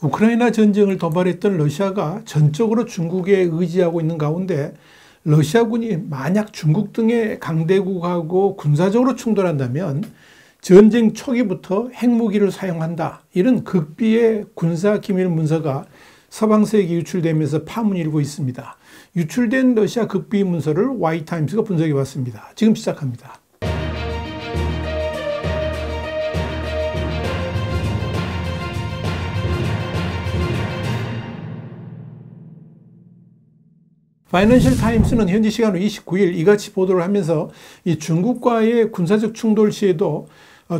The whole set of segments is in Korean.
우크라이나 전쟁을 도발했던 러시아가 전적으로 중국에 의지하고 있는 가운데 러시아군이 만약 중국 등의 강대국하고 군사적으로 충돌한다면 전쟁 초기부터 핵무기를 사용한다. 이런 극비의 군사 기밀 문서가 서방 세계에 유출되면서 파문이 일고 있습니다. 유출된 러시아 극비 문서를 와이타임스가 분석해 봤습니다. 지금 시작합니다. 파이낸셜 타임스는 현지 시간으로 29일 이같이 보도를 하면서 이 중국과의 군사적 충돌 시에도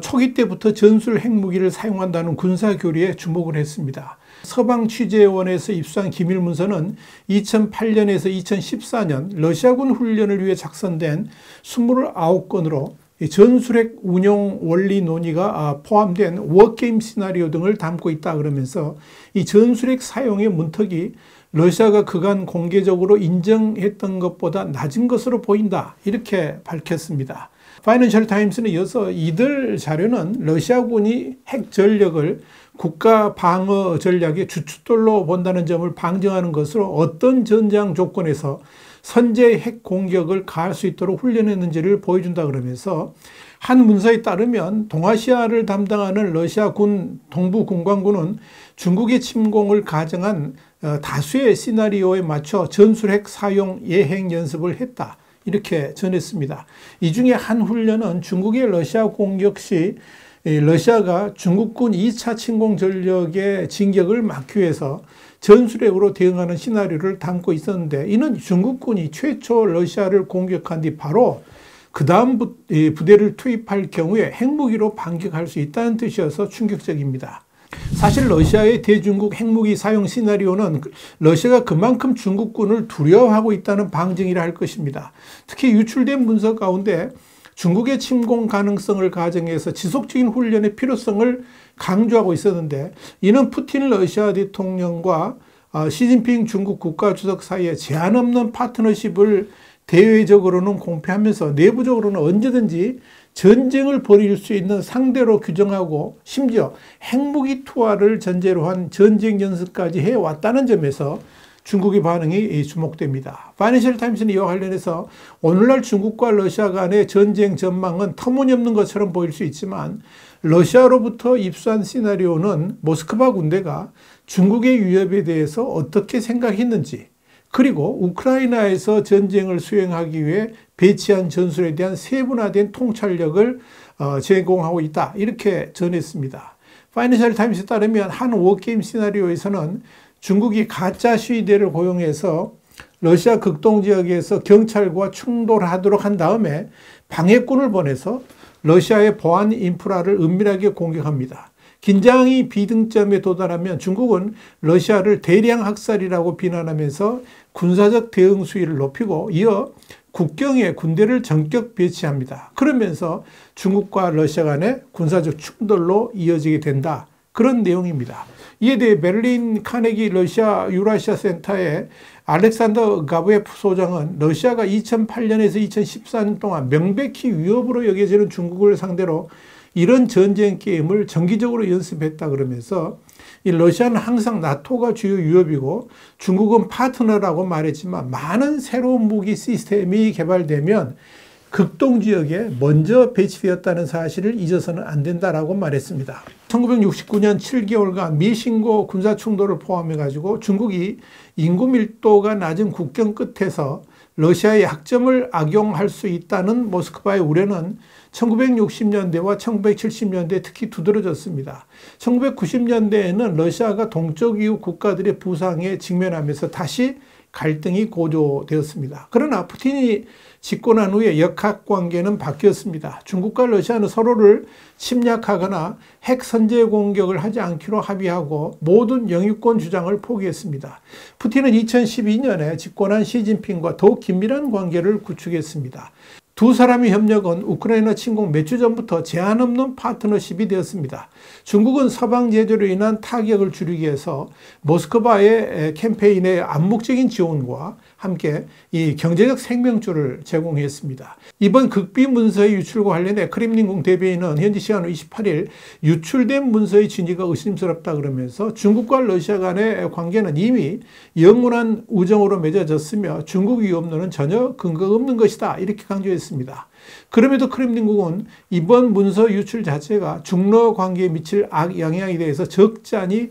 초기 때부터 전술 핵무기를 사용한다는 군사 교리에 주목을 했습니다. 서방 취재원에서 입수한 기밀 문서는 2008년에서 2014년 러시아군 훈련을 위해 작성된 29건으로 전술핵 운용 원리 논의가 포함된 워게임 시나리오 등을 담고 있다 그러면서 이 전술핵 사용의 문턱이 러시아가 그간 공개적으로 인정했던 것보다 낮은 것으로 보인다. 이렇게 밝혔습니다. 파이낸셜 타임스는 이어서 이들 자료는 러시아군이 핵 전력을 국가 방어 전략의 주춧돌로 본다는 점을 방증하는 것으로 어떤 전장 조건에서 선제 핵 공격을 가할 수 있도록 훈련했는지를 보여준다 그러면서 한 문서에 따르면 동아시아를 담당하는 러시아군 동부군관군은 중국의 침공을 가정한 다수의 시나리오에 맞춰 전술핵 사용 예행 연습을 했다. 이렇게 전했습니다. 이 중에 한 훈련은 중국의 러시아 공격 시 러시아가 중국군 2차 침공 전력의 진격을 막기 위해서 전술핵으로 대응하는 시나리오를 담고 있었는데, 이는 중국군이 최초 러시아를 공격한 뒤 바로 그 다음 부대를 투입할 경우에 핵무기로 반격할 수 있다는 뜻이어서 충격적입니다. 사실 러시아의 대중국 핵무기 사용 시나리오는 러시아가 그만큼 중국군을 두려워하고 있다는 방증이라 할 것입니다. 특히 유출된 문서 가운데 중국의 침공 가능성을 가정해서 지속적인 훈련의 필요성을 강조하고 있었는데, 이는 푸틴 러시아 대통령과 시진핑 중국 국가주석 사이에 제한 없는 파트너십을 대외적으로는 공표하면서 내부적으로는 언제든지 전쟁을 벌일 수 있는 상대로 규정하고 심지어 핵무기 투하를 전제로 한 전쟁 연습까지 해왔다는 점에서 중국의 반응이 주목됩니다. 파이낸셜 타임스는 이와 관련해서 오늘날 중국과 러시아 간의 전쟁 전망은 터무니없는 것처럼 보일 수 있지만, 러시아로부터 입수한 시나리오는 모스크바 군대가 중국의 위협에 대해서 어떻게 생각했는지, 그리고 우크라이나에서 전쟁을 수행하기 위해 배치한 전술에 대한 세분화된 통찰력을 제공하고 있다. 이렇게 전했습니다. 파이낸셜 타임스에 따르면 한 워게임 시나리오에서는 중국이 가짜 시위대를 고용해서 러시아 극동 지역에서 경찰과 충돌하도록 한 다음에 방해꾼을 보내서 러시아의 보안 인프라를 은밀하게 공격합니다. 긴장이 비등점에 도달하면 중국은 러시아를 대량 학살이라고 비난하면서 군사적 대응 수위를 높이고 이어 국경에 군대를 전격 배치합니다. 그러면서 중국과 러시아 간의 군사적 충돌로 이어지게 된다. 그런 내용입니다. 이에 대해 베를린 카네기 러시아 유라시아 센터의 알렉산더 가브예프 소장은 러시아가 2008년에서 2014년 동안 명백히 위협으로 여겨지는 중국을 상대로 이런 전쟁 게임을 정기적으로 연습했다 그러면서, 이 러시아는 항상 나토가 주요 위협이고 중국은 파트너라고 말했지만 많은 새로운 무기 시스템이 개발되면 극동 지역에 먼저 배치되었다는 사실을 잊어서는 안 된다라고 말했습니다. 1969년 7개월간 미신고 군사 충돌을 포함해 가지고 중국이 인구 밀도가 낮은 국경 끝에서 러시아의 약점을 악용할 수 있다는 모스크바의 우려는 1960년대와 1970년대에 특히 두드러졌습니다. 1990년대에는 러시아가 동쪽 이웃 국가들의 부상에 직면하면서 다시 갈등이 고조되었습니다. 그러나 푸틴이 집권한 후에 역학관계는 바뀌었습니다. 중국과 러시아는 서로를 침략하거나 핵 선제 공격을 하지 않기로 합의하고 모든 영유권 주장을 포기했습니다. 푸틴은 2012년에 집권한 시진핑과 더욱 긴밀한 관계를 구축했습니다. 두 사람의 협력은 우크라이나 침공 몇 주 전부터 제한 없는 파트너십이 되었습니다. 중국은 서방 제재로 인한 타격을 줄이기 위해서 모스크바의 캠페인의 암묵적인 지원과 함께 이 경제적 생명줄을 제공했습니다. 이번 극비 문서의 유출과 관련해 크렘린궁 대변인은 현지 시간으로 28일 유출된 문서의 진위가 의심스럽다 그러면서 중국과 러시아 간의 관계는 이미 영원한 우정으로 맺어졌으며 중국 위협론은 전혀 근거가 없는 것이다 이렇게 강조했습니다. 그럼에도 크렘린궁은 이번 문서 유출 자체가 중러 관계에 미칠 악영향에 대해서 적잖이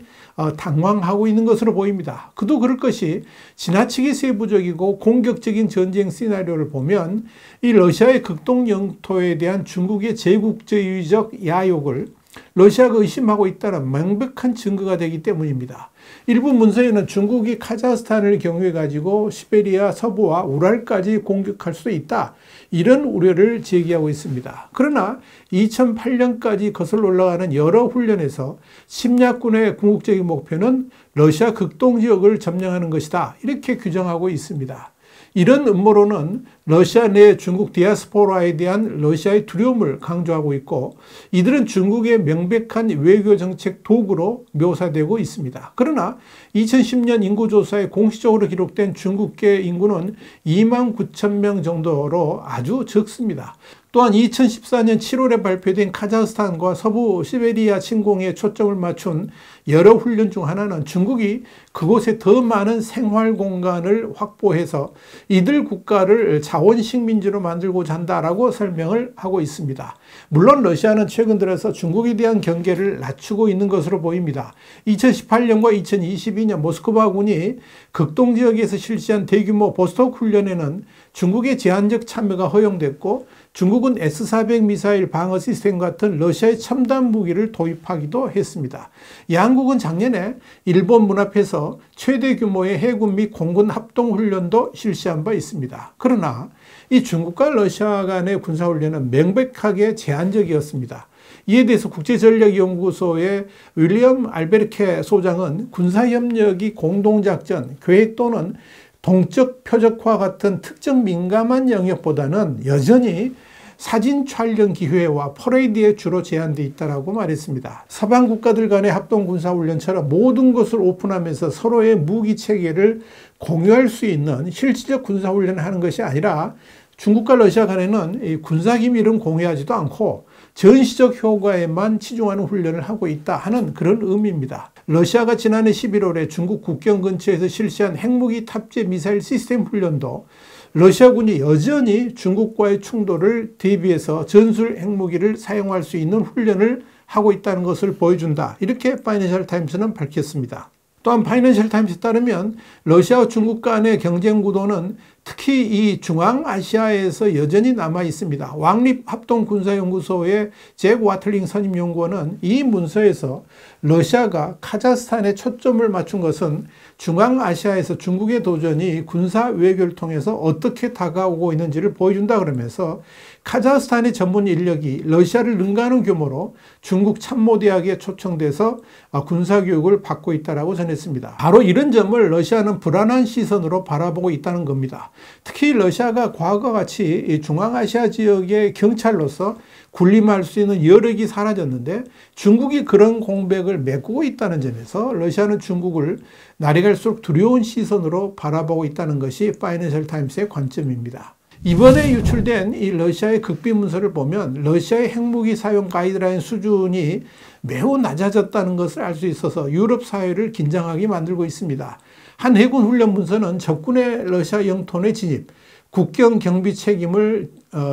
당황하고 있는 것으로 보입니다. 그도 그럴 것이 지나치게 세부적이고 공격적인 전쟁 시나리오를 보면 이 러시아의 극동 영토에 대한 중국의 제국주의적 야욕을 러시아가 의심하고 있다는 명백한 증거가 되기 때문입니다. 일부 문서에는 중국이 카자흐스탄을 경유해 가지고 시베리아 서부와 우랄까지 공격할 수도 있다. 이런 우려를 제기하고 있습니다. 그러나 2008년까지 거슬러 올라가는 여러 훈련에서 침략군의 궁극적인 목표는 러시아 극동 지역을 점령하는 것이다. 이렇게 규정하고 있습니다. 이런 음모론은 러시아 내 중국 디아스포라에 대한 러시아의 두려움을 강조하고 있고 이들은 중국의 명백한 외교 정책 도구로 묘사되고 있습니다. 그러나 2010년 인구조사에 공식적으로 기록된 중국계 인구는 2만 9천 명 정도로 아주 적습니다. 또한 2014년 7월에 발표된 카자흐스탄과 서부 시베리아 침공에 초점을 맞춘 여러 훈련 중 하나는 중국이 그곳에 더 많은 생활 공간을 확보해서 이들 국가를 자원식민지로 만들고자 한다라고 설명을 하고 있습니다. 물론 러시아는 최근 들어서 중국에 대한 경계를 낮추고 있는 것으로 보입니다. 2018년과 2022년 모스크바군이 극동지역에서 실시한 대규모 보스토크 훈련에는 중국의 제한적 참여가 허용됐고 중국은 S-400 미사일 방어 시스템 같은 러시아의 첨단 무기를 도입하기도 했습니다. 양국은 작년에 일본 문 앞에서 최대 규모의 해군 및 공군 합동훈련도 실시한 바 있습니다. 그러나 이 중국과 러시아 간의 군사훈련은 명백하게 제한적이었습니다. 이에 대해서 국제전략연구소의 윌리엄 알베르케 소장은 군사협력이 공동작전, 계획 또는 동적 표적화 같은 특정 민감한 영역보다는 여전히 사진 촬영 기회와 퍼레이드에 주로 제한되어 있다고 말했습니다. 서방 국가들 간의 합동 군사훈련처럼 모든 것을 오픈하면서 서로의 무기 체계를 공유할 수 있는 실질적 군사훈련을 하는 것이 아니라 중국과 러시아 간에는 이 군사기밀은 공유하지도 않고 전시적 효과에만 치중하는 훈련을 하고 있다 하는 그런 의미입니다. 러시아가 지난해 11월에 중국 국경 근처에서 실시한 핵무기 탑재 미사일 시스템 훈련도 러시아군이 여전히 중국과의 충돌을 대비해서 전술 핵무기를 사용할 수 있는 훈련을 하고 있다는 것을 보여준다. 이렇게 파이낸셜 타임스는 밝혔습니다. 또한 파이낸셜 타임스에 따르면 러시아와 중국 간의 경쟁 구도는 특히 이 중앙아시아에서 여전히 남아 있습니다. 왕립합동군사연구소의 잭 와틀링 선임연구원은 이 문서에서 러시아가 카자흐스탄에 초점을 맞춘 것은 중앙아시아에서 중국의 도전이 군사 외교를 통해서 어떻게 다가오고 있는지를 보여준다 그러면서 카자흐스탄의 전문 인력이 러시아를 능가하는 규모로 중국 참모대학에 초청돼서 군사교육을 받고 있다고 전했습니다. 바로 이런 점을 러시아는 불안한 시선으로 바라보고 있다는 겁니다. 특히 러시아가 과거와 같이 중앙아시아 지역의 경찰로서 군림할 수 있는 여력이 사라졌는데 중국이 그런 공백을 메꾸고 있다는 점에서 러시아는 중국을 날이 갈수록 두려운 시선으로 바라보고 있다는 것이 파이낸셜 타임스의 관점입니다. 이번에 유출된 이 러시아의 극비 문서를 보면 러시아의 핵무기 사용 가이드라인 수준이 매우 낮아졌다는 것을 알 수 있어서 유럽 사회를 긴장하게 만들고 있습니다. 한 해군 훈련 문서는 적군의 러시아 영토 내 진입, 국경 경비 책임을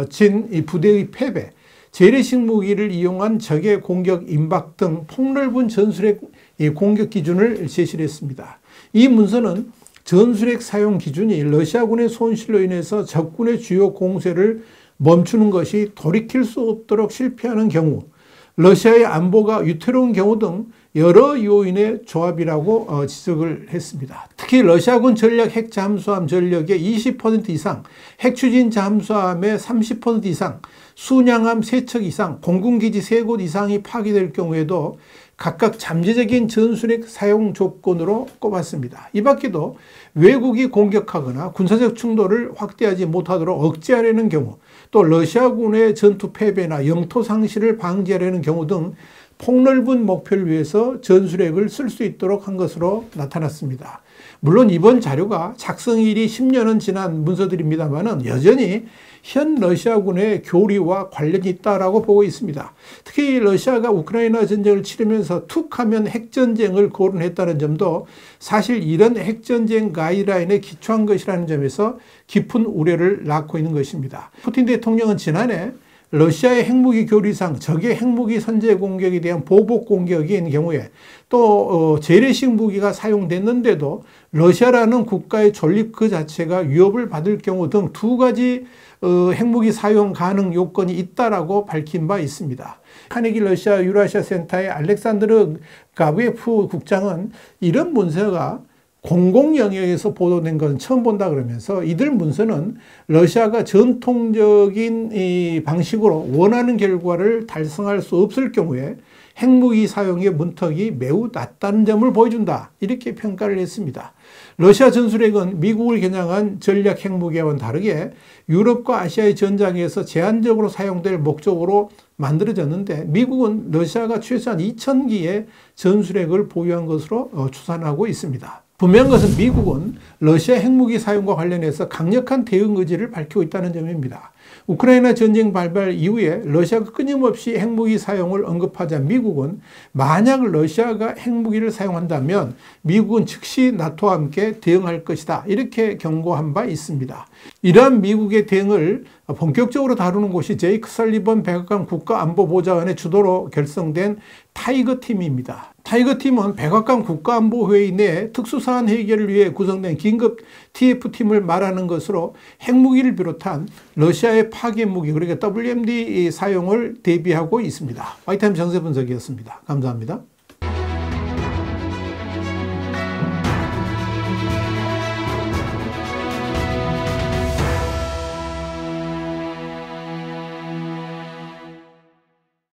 진 이 부대의 패배, 재래식 무기를 이용한 적의 공격, 임박 등 폭넓은 전술핵 공격 기준을 제시를 했습니다. 이 문서는 전술핵 사용 기준이 러시아군의 손실로 인해서 적군의 주요 공세를 멈추는 것이 돌이킬 수 없도록 실패하는 경우, 러시아의 안보가 위태로운 경우 등 여러 요인의 조합이라고 지적을 했습니다. 특히 러시아군 전략 핵 잠수함 전력의 20% 이상, 핵 추진 잠수함의 30% 이상, 순양함 3척 이상, 공군기지 3곳 이상이 파괴될 경우에도 각각 잠재적인 전술핵 사용 조건으로 꼽았습니다. 이 밖에도 외국이 공격하거나 군사적 충돌을 확대하지 못하도록 억제하려는 경우, 또 러시아군의 전투 패배나 영토 상실을 방지하려는 경우 등 폭넓은 목표를 위해서 전술핵을 쓸 수 있도록 한 것으로 나타났습니다. 물론 이번 자료가 작성일이 10년은 지난 문서들입니다만은 여전히 현 러시아군의 교리와 관련이 있다라고 보고 있습니다. 특히 러시아가 우크라이나 전쟁을 치르면서 툭 하면 핵전쟁을 거론했다는 점도 사실 이런 핵전쟁 가이드라인에 기초한 것이라는 점에서 깊은 우려를 낳고 있는 것입니다. 푸틴 대통령은 지난해 러시아의 핵무기 교리상 적의 핵무기 선제 공격에 대한 보복 공격인 경우에 또 재래식 무기가 사용됐는데도 러시아라는 국가의 존립 그 자체가 위협을 받을 경우 등 두 가지 핵무기 사용 가능 요건이 있다라고 밝힌 바 있습니다. 카네기 러시아 유라시아 센터의 알렉산드르 가브예프 국장은 이런 문서가 공공 영역에서 보도된 것은 처음 본다 그러면서 이들 문서는 러시아가 전통적인 이 방식으로 원하는 결과를 달성할 수 없을 경우에 핵무기 사용의 문턱이 매우 낮다는 점을 보여준다. 이렇게 평가를 했습니다. 러시아 전술핵은 미국을 겨냥한 전략 핵무기와는 다르게 유럽과 아시아의 전장에서 제한적으로 사용될 목적으로 만들어졌는데 미국은 러시아가 최소한 2,000기의 전술핵을 보유한 것으로 추산하고 있습니다. 분명한 것은 미국은 러시아 핵무기 사용과 관련해서 강력한 대응 의지를 밝히고 있다는 점입니다. 우크라이나 전쟁 발발 이후에 러시아가 끊임없이 핵무기 사용을 언급하자 미국은 만약 러시아가 핵무기를 사용한다면 미국은 즉시 나토와 함께 대응할 것이다. 이렇게 경고한 바 있습니다. 이러한 미국의 대응을 본격적으로 다루는 곳이 제이크 설리번 백악관 국가안보보좌관의 주도로 결성된 타이거 팀입니다. 타이거 팀은 백악관 국가안보회의 내 특수사안 해결을 위해 구성된 긴급 TF팀을 말하는 것으로 핵무기를 비롯한 러시아의 파괴무기 그러니까 WMD 사용을 대비하고 있습니다. 화이트타임 정세 분석이었습니다. 감사합니다.